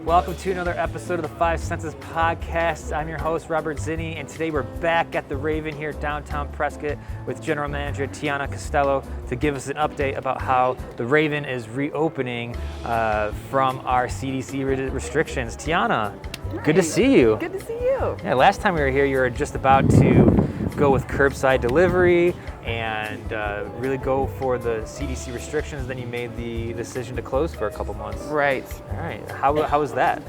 Welcome to another episode of the Five Senses Podcast. I'm your host, Robert Zinni, and today we're back at the Raven here downtown Prescott with General Manager Tiana Costello to give us an update about how the Raven is reopening from our CDC restrictions. Tiana, good to see you. Good to see you. Yeah, last time we were here, you were just about to go with curbside delivery and really go for the CDC restrictions. Then you made the decision to close for a couple months. Right. All right. How was that?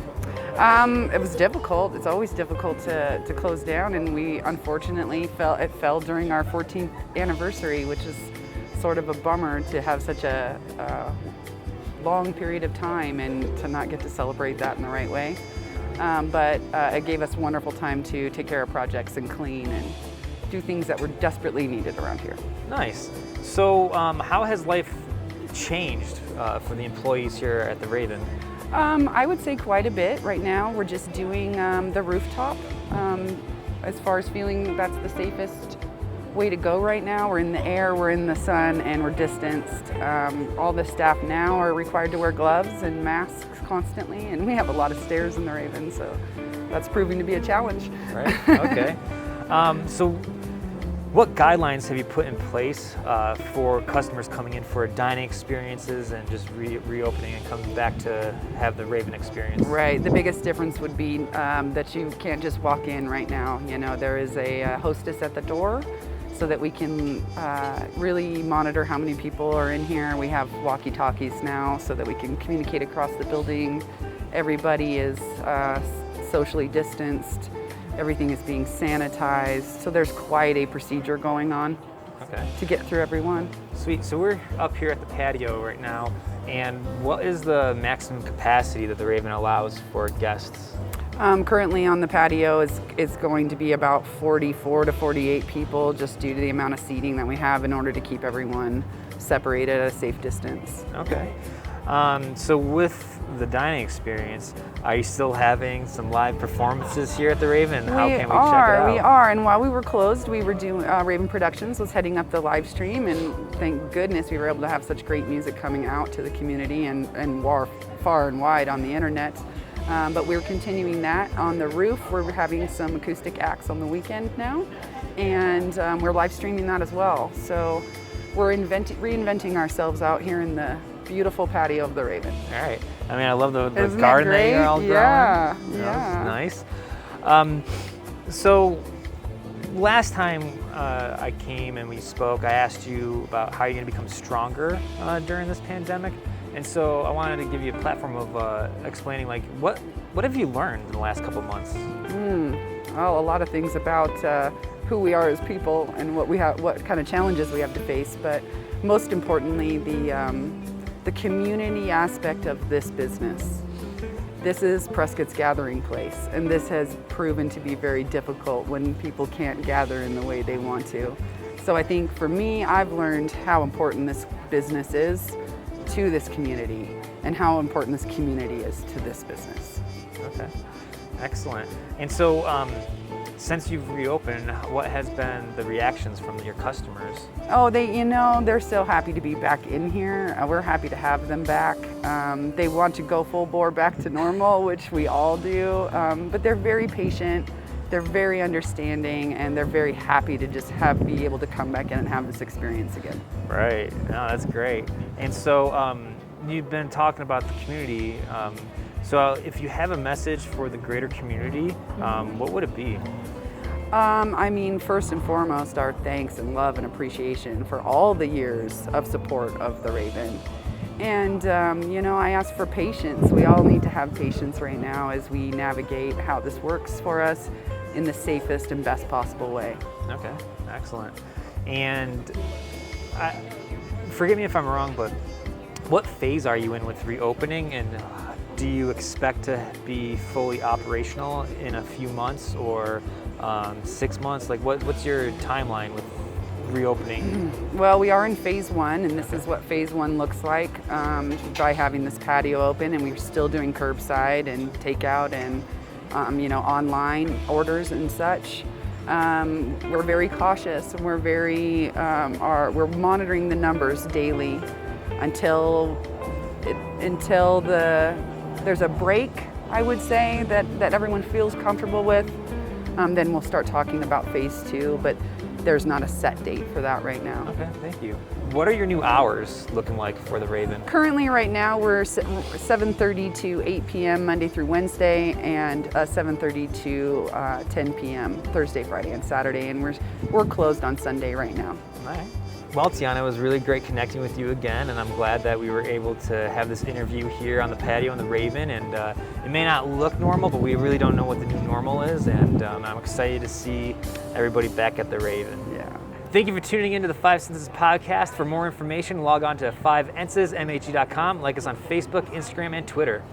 It was difficult. It's always difficult to close down, and we unfortunately fell during our 14th anniversary, which is sort of a bummer to have such a long period of time and to not get to celebrate that in the right way. But it gave us wonderful time to take care of projects and clean and do things that were desperately needed around here. Nice. So how has life changed for the employees here at the Raven? I would say quite a bit. Right now we're just doing the rooftop. As far as feeling that's the safest way to go right now. We're in the air, we're in the sun, and we're distanced. All the staff now are required to wear gloves and masks constantly, and we have a lot of stairs in the Raven, so that's proving to be a challenge. Right, okay. So what guidelines have you put in place for customers coming in for dining experiences and just reopening and coming back to have the Raven experience? Right, the biggest difference would be that you can't just walk in right now. You know, there is a hostess at the door so that we can really monitor how many people are in here. We have walkie-talkies now so that we can communicate across the building. Everybody is socially distanced. Everything is being sanitized, so there's quite a procedure going on to get through everyone. Sweet. So we're up here at the patio right now, and what is the maximum capacity that the Raven allows for guests? Currently on the patio is going to be about 44 to 48 people, just due to the amount of seating that we have in order to keep everyone separated at a safe distance. Okay. So with the dining experience, are you still having some live performances here at the Raven? How can we check it out? We are, and while we were closed, we were doing, Raven Productions was heading up the live stream, and thank goodness we were able to have such great music coming out to the community and far and wide on the internet. But we're continuing that on the roof. We're having some acoustic acts on the weekend now, and we're live streaming that as well. So we're reinventing ourselves out here in the beautiful patio of the Raven. All right. I mean, I love the Isn't garden that that you're all growing. Yeah, That's nice. So last time I came and we spoke, I asked you about how you're going to become stronger during this pandemic. And so I wanted to give you a platform of explaining, like, what have you learned in the last couple of months? Well, a lot of things about who we are as people and what kind of challenges we have to face, but most importantly, the community aspect of this business. This is Prescott's gathering place, and this has proven to be very difficult when people can't gather in the way they want to. So I think for me, I've learned how important this business is to this community and how important this community is to this business. Okay, excellent. And so since you've reopened, what has been the reactions from your customers? Oh, they're so happy to be back in here. We're happy to have them back. They want to go full bore back to normal, which we all do, but they're very patient, they're very understanding, and they're very happy to just be able to come back in and have this experience again. Right, no, that's great. And so you've been talking about the community. So if you have a message for the greater community, what would it be? I mean, first and foremost, our thanks and love and appreciation for all the years of support of the Raven. And, I ask for patience. We all need to have patience right now as we navigate how this works for us in the safest and best possible way. Okay, excellent. And forgive me if I'm wrong, but what phase are you in with reopening, and do you expect to be fully operational in a few months or 6 months? Like, what's your timeline with reopening? Well, we are in phase one, and this is what phase one looks like by having this patio open, and we're still doing curbside and takeout and online orders and such. We're very cautious, and we're we're monitoring the numbers daily until there's a break I would say, that everyone feels comfortable with, then we'll start talking about phase 2, but there's not a set date for that right now. Okay, thank you. What are your new hours looking like for the Raven? Currently, right now, we're 7:30 to 8 p.m. Monday through Wednesday, and 7:30 to 10 p.m. Thursday, Friday, and Saturday, and we're closed on Sunday right now. All right. Well, Tiana, it was really great connecting with you again, and I'm glad that we were able to have this interview here on the patio on the Raven. And it may not look normal, but we really don't know what the new normal is, and I'm excited to see everybody back at the Raven. Yeah. Thank you for tuning into the 5 Senses podcast. For more information, log on to 5ensesmhe.com, like us on Facebook, Instagram, and Twitter.